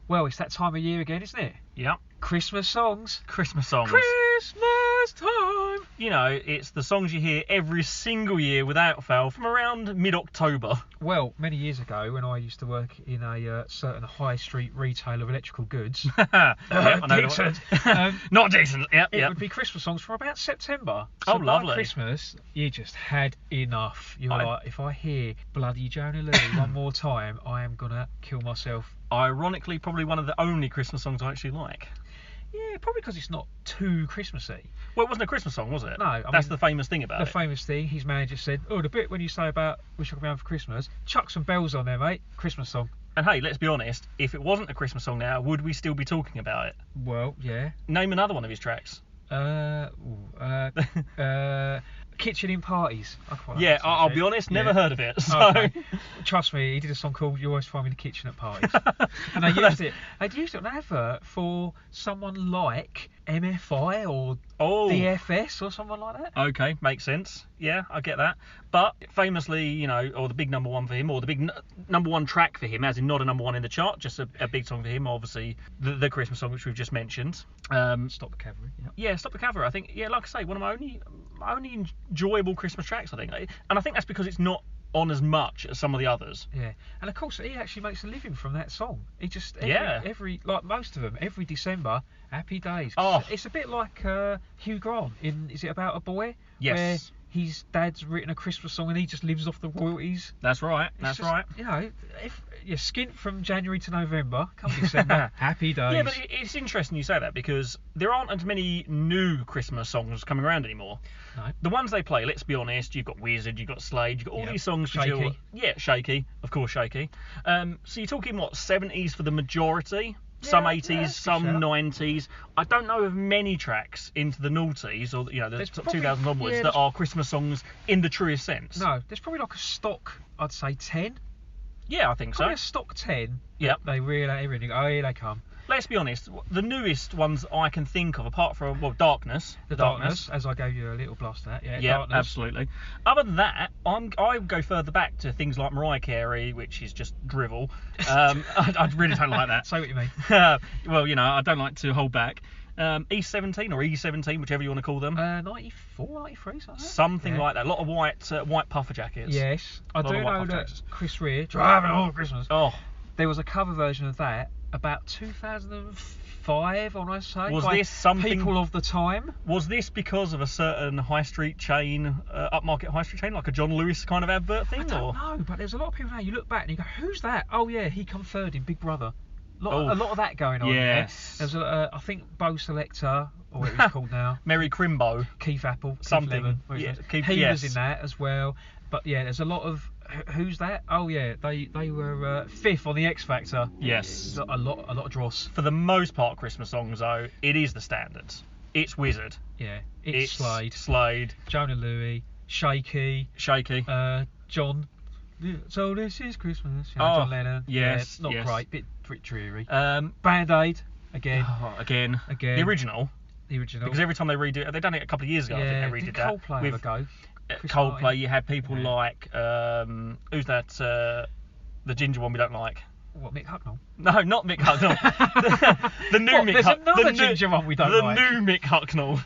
Well, it's that time of year again, isn't it? Yep. Christmas songs. Christmas songs. Christmas time. You know, it's the songs you hear every single year without fail from around mid-October. Well, many years ago, when I used to work in a certain high street retailer of electrical goods, I know decent, not decent. Yep, it yep. would be Christmas songs from about September. Oh, So by lovely. Christmas, you just had enough. You're like, if I hear bloody Jonah Lee one more time, I am gonna kill myself. Ironically, probably one of the only Christmas songs I actually like. Yeah, probably because it's not too Christmassy. Well, it wasn't a Christmas song, was it? No, That's the famous thing about The it. famous thing, his manager said, oh, the bit when you say about wish I could be home for Christmas, chuck some bells on there, mate. Christmas song. And hey, let's be honest, if it wasn't a Christmas song now, would we still be talking about it? Well, yeah. Name another one of his tracks. Kitchen in Parties. I quite like Yeah, that song, I'll actually. be honest, Yeah. never heard of it. So. Okay. Trust me, he did a song called You Always Find Me in the Kitchen at Parties. And they used it. They'd used it on an advert for someone like MFI or DFS or someone like that. Okay, makes sense. Yeah, I get that. But famously, you know, or the big number one for him, or the big number one track for him, as in not a number one in the chart, just a big song for him, obviously, the Christmas song, which we've just mentioned. Stop the Cavalry. Yep. Yeah, Stop the Cavalry. I think, yeah, like I say, one of my only enjoyable Christmas tracks, I think. And I think that's because it's not on as much as some of the others. Yeah, and of course he actually makes a living from that song. He just every like most of them, every December, Happy Days. Oh. It's a bit like Hugh Grant in Is It About a Boy? Yes. Where his dad's written a Christmas song and he just lives off the royalties. That's right. It's just, you know, if you're skint from January to November, come December, Happy Days. Yeah, but it's interesting you say that because there aren't as many new Christmas songs coming around anymore. No. The ones they play, let's be honest, you've got Wizard, you've got Slade, you've got all these songs for Shaky. children. Yeah, Shaky, of course, Shaky. So you're talking, what, 70s for the majority? Some 80s, some 90s. I don't know of many tracks into the noughties or the 2000s onwards that are Christmas songs in the truest sense. No, there's probably like a stock, I'd say 10. Yeah, I think so. Probably a stock 10. Yep. They reel out everything. Oh, here they come. Let's be honest, the newest ones I can think of, apart from, well, Darkness. The Darkness, as I gave you a little blast at that. Yeah, Darkness. absolutely. Other than that, I go further back to things like Mariah Carey, which is just drivel. I really don't like that. Say what you mean. Well, you know, I don't like to hold back. E17 or E17, whichever you want to call them. 94, 93, something like that. A lot of white puffer jackets. Yes, I do know that jackets. Chris Rea, Driving Home for Christmas. Oh, there was a cover version of that about 2005, I want to say. Was by this something? People of the time. Was this because of a certain high street chain, upmarket high street chain, like a John Lewis kind of advert thing? I don't know, but there's a lot of people now. You look back and you go, "Who's that?" Oh yeah, he come third in Big Brother. A lot of that going on. Yes. There's I think Bo Selector, or what he's called now. Mary Crimbo. Keith Apple. Something. He was in that as well. But yeah, there's a lot of who's that? Oh yeah, they were fifth on the X Factor. Yes. A lot of dross. For the most part, Christmas songs though, it is the standards. It's Wizard. Yeah. It's Slade. Jonah Louie. Shaky. John. So this is Christmas. John Lennon. Yes. Not great. Bit dreary. Band-Aid again. Again. The original. Because every time they redo it, they've done it a couple of years ago. I think they redid that. Coldplay have a go? Coldplay, you had people like who's that? The ginger one we don't like. What, Mick Hucknall? No, not Mick Hucknall. the new Mick Hucknall. There's another ginger one we don't like. The new Mick Hucknall.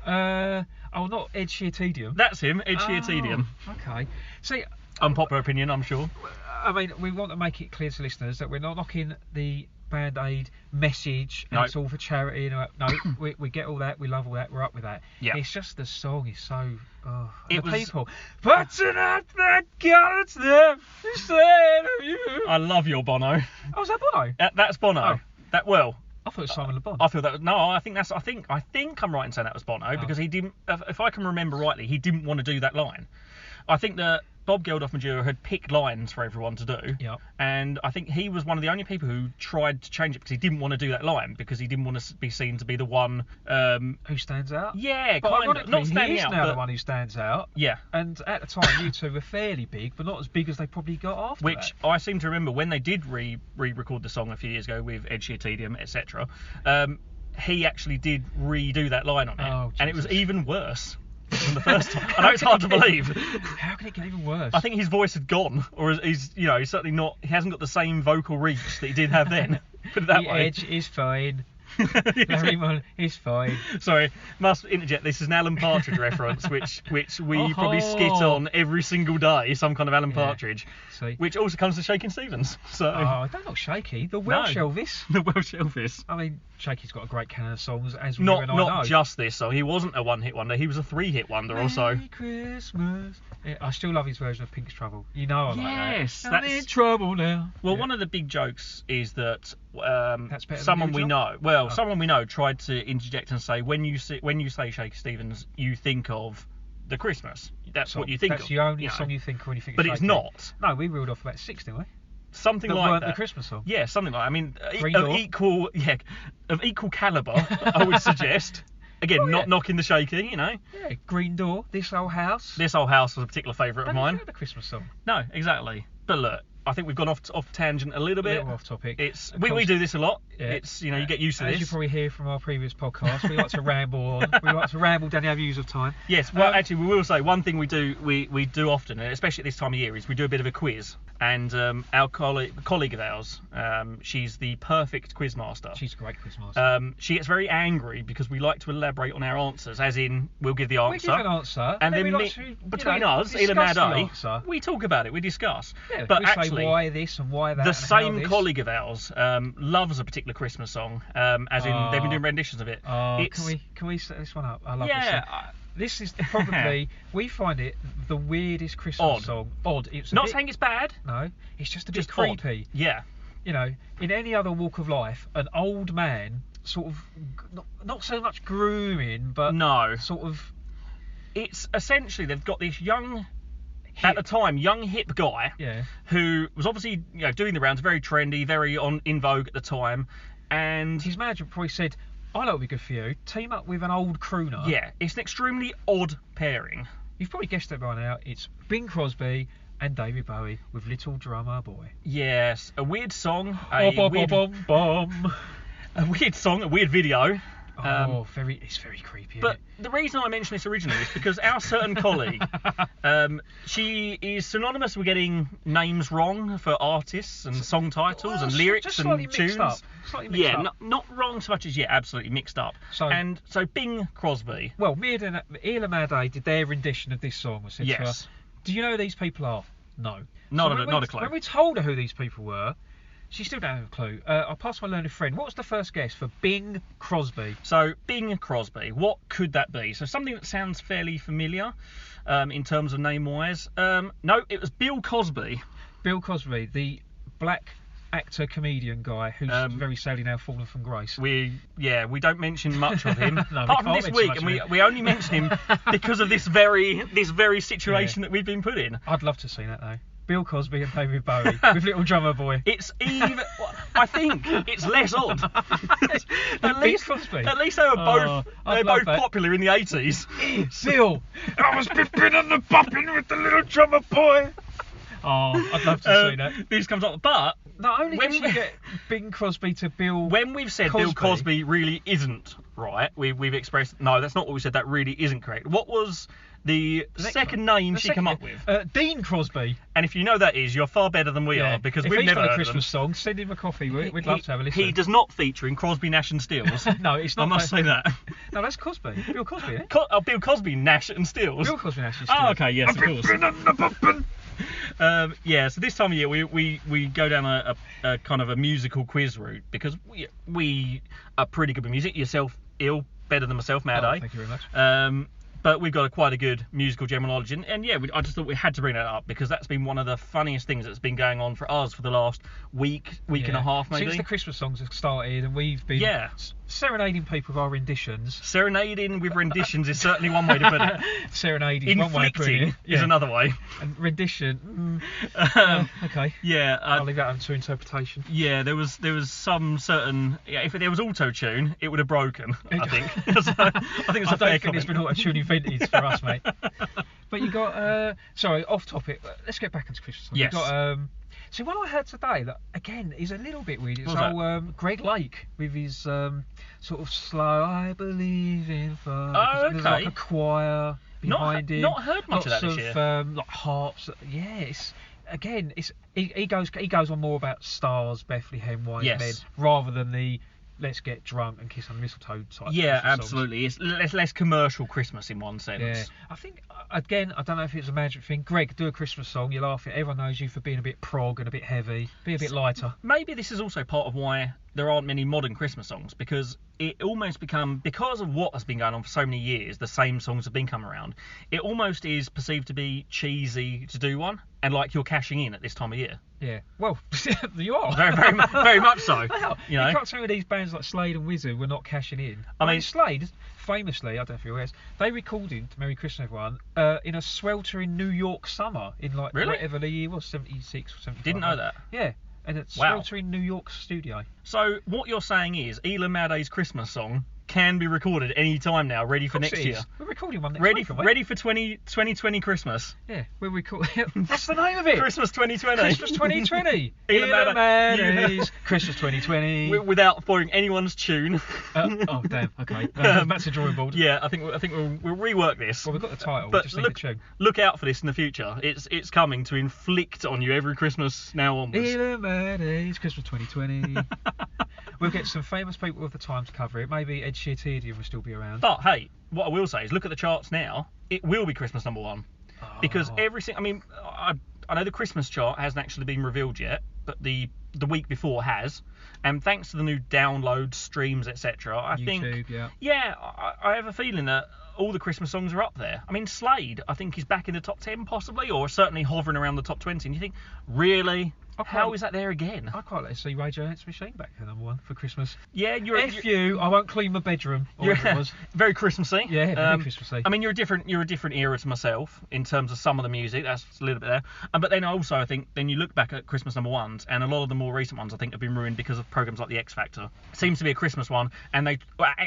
Not Ed Sheeran. That's him, Ed Sheeran. Okay. See, unpopular opinion, I'm sure. I mean, we want to make it clear to listeners that we're not knocking the Band-Aid message and it's all for charity. No, we get all that, we love all that, we're up with that. Yeah. It's just the song is so. People. But tonight that God it's there instead of you. I love your Bono. Oh, is that Bono? That's Bono. Oh. I thought it was Simon Le Bon. I feel that. No, I think I'm right in saying that was Bono because he didn't. If I can remember rightly, he didn't want to do that line. I think that Bob Geldof-Madura had picked lines for everyone to do, and I think he was one of the only people who tried to change it because he didn't want to do that line because he didn't want to be seen to be the one who stands out. Yeah, but kind of. Not standing he's out, now but the one who stands out. Yeah. And at the time, you two were fairly big, but not as big as they probably got after. Which I seem to remember when they did re-record the song a few years ago with Ed Sheeran, etc. He actually did redo that line on it, and it was even worse than the first time. I know it's hard to believe. How can it get even worse? I think his voice had gone, or he's certainly not. He hasn't got the same vocal reach that he did have then. Put it that the way. Edge is fine. Larry Mullen is fine. Sorry, must interject. This is an Alan Partridge reference, which we probably skit on every single day. Some kind of Alan Partridge, which also comes to Shakin' Stevens. So don't look Shaky. The Welsh Elvis. The Welsh Elvis. I mean, Shaky's got a great canon of songs, as we not know. just this song. He wasn't a one-hit wonder. He was a three-hit wonder also. Merry Christmas. Yeah, I still love his version of Pink's Trouble. You know I like that. Yes, I'm in trouble now. Well, one of the big jokes is that That's better someone than we the know, someone we know tried to interject and say, when you say Shakin' Stevens, you think of the Christmas. That's what you think of. That's the only song you think of when you think of But Shakin'. it's not. No, we reeled off about 6, didn't we? Something that like weren't that. The Christmas song. Yeah, something like that. I mean, of equal caliber, I would suggest. Again, not knocking the Shaky, you know. Yeah, Green Door, This Old House. This Old House was a particular favourite of mine. The Christmas song. No, exactly. But look, I think we've gone off tangent a little bit. A little off topic. It's we do this a lot. Yeah. It's you get used to this. As you probably hear from our previous podcast, we like to ramble on. We like to ramble down our views of time. Yes. Well, actually, we will say one thing we do often, and especially at this time of year, is we do a bit of a quiz. And our colleague of ours, she's the perfect quizmaster. She's a great quizmaster. She gets very angry because we like to elaborate on our answers, as in we'll give the answer. We give an answer, and then between us, Eel and Mad-A, we talk about it, we discuss. Yeah, but we actually, say why this and why that. The same colleague of ours loves a particular Christmas song, as in they've been doing renditions of it. Can we set this one up? I love this song. This is probably, we find it the weirdest Christmas song. Odd. It's not saying it's bad. No, it's just a bit creepy. Odd. Yeah. You know, in any other walk of life, an old man sort of, not so much grooming, but sort of. It's essentially they've got this young, at the time, young hip guy who was obviously doing the rounds, very trendy, very in vogue at the time, and his manager probably said, I know what would be good for you. Team up with an old crooner. Yeah, it's an extremely odd pairing. You've probably guessed it by now. It's Bing Crosby and David Bowie with Little Drummer Boy. Yes, a weird song. A weird song, a weird video. It's very creepy. But the reason I mentioned this originally is because our certain colleague, she is synonymous with getting names wrong for artists and song titles and lyrics and tunes. Not wrong so much as absolutely mixed up. So Bing Crosby. Well, Eel and Mad-A did their rendition of this song. Said to her, do you know who these people are? No. Not a clue. When we told her who these people were, she still don't have a clue. I passed my learned friend. What was the first guess for Bing Crosby? So, Bing Crosby, what could that be? So, something that sounds fairly familiar in terms of name-wise. No, it was Bill Cosby. Bill Cosby, the black actor, comedian guy who's very sadly now fallen from grace. We don't mention much of him. Apart from this week, and we only mention him because of this very situation that we've been put in. I'd love to see that, though. Bill Cosby and David Bowie with Little Drummer Boy. It's even. I think it's less odd. at least they were both. They're both popular in the 80s. Bill, I was bipping and the bopping with the Little Drummer Boy. Oh, I'd love to see that. This comes up, but not only did you get Bing Crosby to Bill. When we've said Cosby, Bill Cosby really isn't right, we've expressed no, that's not what we said. That really isn't correct. What was the second name she came up with? Dean Crosby. And if you know that is, you're far better than we are because we've never heard a Christmas song. Send him a coffee. We'd love to have a listen. He does not feature in Crosby, Nash and Stills. No, it's not. I must say that. No, that's Cosby. Bill Cosby. Bill Cosby, Nash and Stills. Bill Cosby, Nash and Stills. Oh, okay, yes, of course. So this time of year we go down a kind of a musical quiz route because we are pretty good with music. Yourself, Eel, better than myself, Mad-A. Thank you very much. But we've got quite a good musical general knowledge, and I just thought we had to bring that up because that's been one of the funniest things that's been going on for us for the last week and a half maybe. Since the Christmas songs have started and we've been serenading people with our renditions. Serenading with renditions is certainly one way to put it. Serenading is one way of putting it. Is another way. And rendition, okay. Yeah. I'll leave that up to interpretation. Yeah, there was some certain. Yeah, if there was auto-tune, it would have broken, I think. So, I think it's a fair comment. There's been auto-tune invented for us, mate. But you got, sorry, off topic. Let's get back into Christmas. Yes. You got, so what I heard today that again is a little bit weird. It's Greg Lake with his sort of slow "I believe in fun." Oh, okay. There's like a choir behind him. Not heard much of that this year. Like harps. Yes. again, he goes on more about stars, Bethlehem, wise men, rather than the let's get drunk and kiss on the mistletoe type. Yeah, Christmas absolutely. songs. It's less commercial Christmas in one sense. Yeah, I think again, I don't know if it's a magic thing. Greg, do a Christmas song. You laugh at. Everyone knows you for being a bit prog and a bit heavy. Be a bit lighter. Maybe this is also part of why there aren't many modern Christmas songs, because it almost because of what has been going on for so many years, the same songs have been coming around. It almost is perceived to be cheesy to do one, and like you're cashing in at this time of year. Yeah, well, you are. Very much so. You can't tell me these bands like Slade and Wizard were not cashing in. I mean, Slade, famously, I don't know if you're aware, they recorded Merry Christmas Everyone in a sweltering New York summer in like whatever the year was, 76 or 75. Didn't know that. Yeah. And it's sweltering New York studio. So what you're saying is Eel and Mad-A's Christmas song can be recorded any time now, ready for next year. We're recording one next week, ready for 2020 Christmas. Yeah, we're recording. That's the name of it. Christmas 2020. Christmas 2020. Eel and Mad-A's Christmas 2020. Without spoiling anyone's tune. Oh damn. Okay. That's a drawing board. Yeah, I think we'll rework this. Well, we've got the title. But we just need the tune. Look out for this in the future. It's coming to inflict on you every Christmas now onwards. Eel and Mad-A's Christmas 2020. We'll get some famous people of the time to cover it. Maybe Ed Sheeran will still be around. But hey, what I will say is look at the charts now. It will be Christmas #1. Because everything. I mean, I know the Christmas chart hasn't actually been revealed yet, but the week before has. And thanks to the new downloads, streams, etc., I think. Yeah, I have a feeling that all the Christmas songs are up there. I mean, Slade, I think, is back in the top 10 possibly, or certainly hovering around the top 20. And you think, really? How is that there again? I quite like to see Rage Against the Machine back at #1 for Christmas. Yeah, I won't clean my bedroom. Or it was. Very Christmassy. Yeah, very Christmassy. I mean, you're a different era to myself in terms of some of the music. That's a little bit there. But then also, I think, then you look back at Christmas #1s, and a lot of the more recent ones, I think, have been ruined because of programs like The X Factor. It seems to be a Christmas one, and they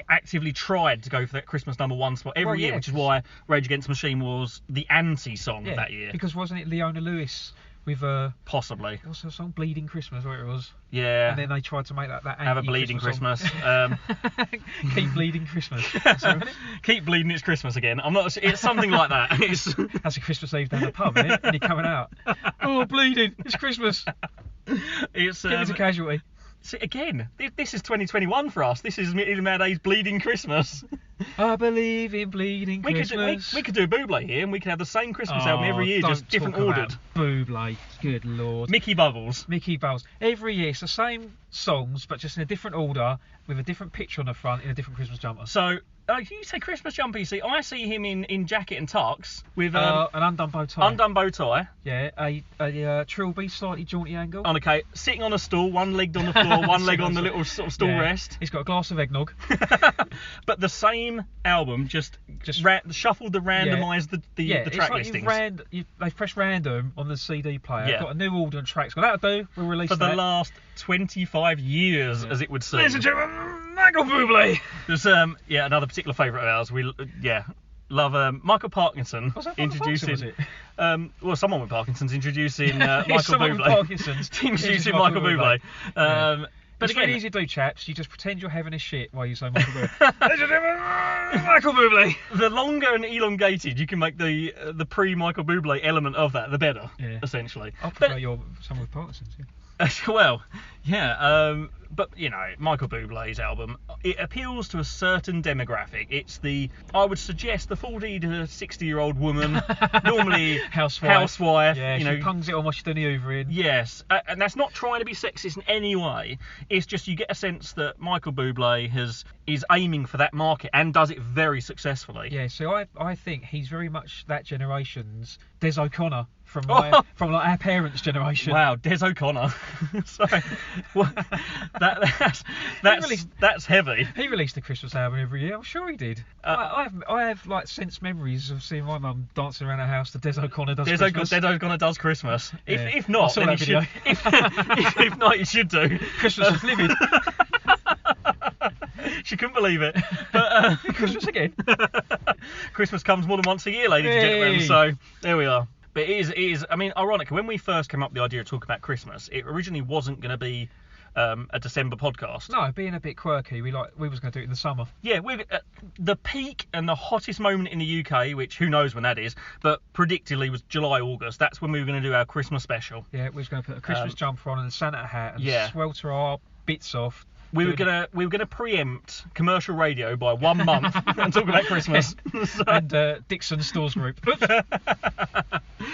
actively tried to go for that Christmas #1 spot every year, which is why Rage Against the Machine was the anti-song of that year. Because wasn't it Leona Lewis with possibly what's her song, Bleeding Christmas, where it was? Yeah. And then they tried to make that have a bleeding Christmas. Keep bleeding Christmas. Keep bleeding, it's Christmas again. I'm not. It's something like that. That's a Christmas Eve down the pub, isn't it? And you're coming out. Oh, bleeding! It's Christmas. It's give it a casualty. See, again, this is 2021 for us. This is Eel and Mad-A's Bleeding Christmas. I believe in bleeding Christmas. We could do a Bublé here, and we could have the same Christmas album every year, just different ordered. Bublé, good lord. Mickey Bubbles. Every year, it's the same songs, but just in a different order, with a different picture on the front, in a different Christmas jumper. So, you say Christmas jumper, you see, I see him in jacket and tux with an undone bow tie. Undone bow tie. Yeah, a trilby, slightly jaunty angle. Okay, sitting on a stool, one legged on the floor, one leg on the little sort of stool rest. He's got a glass of eggnog. But the same album, just shuffled the randomised the track like listings. They've pressed random on the CD player. Yeah. Got a new order and tracks. That'll do. We'll release that. For the last 25 years, as it would seem. Ladies and gentlemen, Michael Bublé. There's another particular favourite of ours. We love Michael Parkinson introducing. Someone with Parkinson's introducing Michael Bublé. Introducing Michael Bublé. But it's really easy to do, chaps. You just pretend you're having a shit while you say Michael Bublé. Michael Bublé. The longer and elongated you can make the pre-Michael Bublé element of that, the better. Yeah. Essentially. I prefer someone with Parkinson's. Yeah. Well, yeah. But Michael Bublé's album, it appeals to a certain demographic. I would suggest the 40 to 60-year-old woman, normally housewife. Yeah, she pungs it on while she's doing the hoovering. Yes, and that's not trying to be sexist in any way. It's just you get a sense that Michael Bublé is aiming for that market and does it very successfully. Yeah, so I think he's very much that generation's Des O'Connor. From like our parents' generation. Wow, Des O'Connor. Sorry, that's heavy. He released a Christmas album every year. I'm sure he did. I have like sense memories of seeing my mum dancing around her house to Des O'Connor Does Christmas. Des O'Connor Does Christmas. If not, then you should. If not, you should do. Christmas is livid. She couldn't believe it. But Christmas again. Christmas comes more than once a year, ladies and gentlemen. So there we are. But it is. I mean, ironically, when we first came up with the idea of talking about Christmas, it originally wasn't going to be a December podcast. No, being a bit quirky, we was going to do it in the summer. Yeah, we're the peak and the hottest moment in the UK, which who knows when that is, but predictably was July, August. That's when we were going to do our Christmas special. Yeah, we was going to put a Christmas jumper on and a Santa hat and swelter our bits off. We were gonna preempt commercial radio by 1 month and talk about Christmas. And Dixon Stores Group.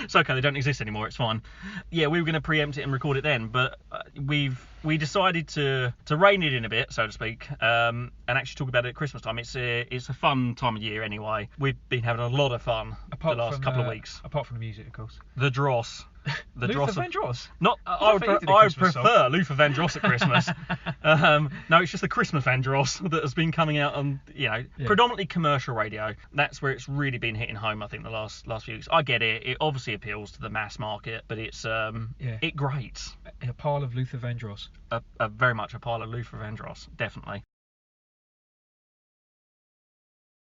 It's okay, they don't exist anymore. It's fine. Yeah, we were gonna preempt it and record it then, but we decided to rein it in a bit, so to speak, and actually talk about it at Christmas time. It's a fun time of year anyway. We've been having a lot of fun the last couple of weeks. Apart from the music, of course. The dross. The Luther Vandross? Not, I would prefer Luther Vandross at Christmas. No, it's just the Christmas Vandross that has been coming out on, predominantly commercial radio. That's where it's really been hitting home, I think, the last few weeks. I get it. It obviously appeals to the mass market, but it's it grates. A pile of Luther Vandross. Very much a pile of Luther Vandross, definitely.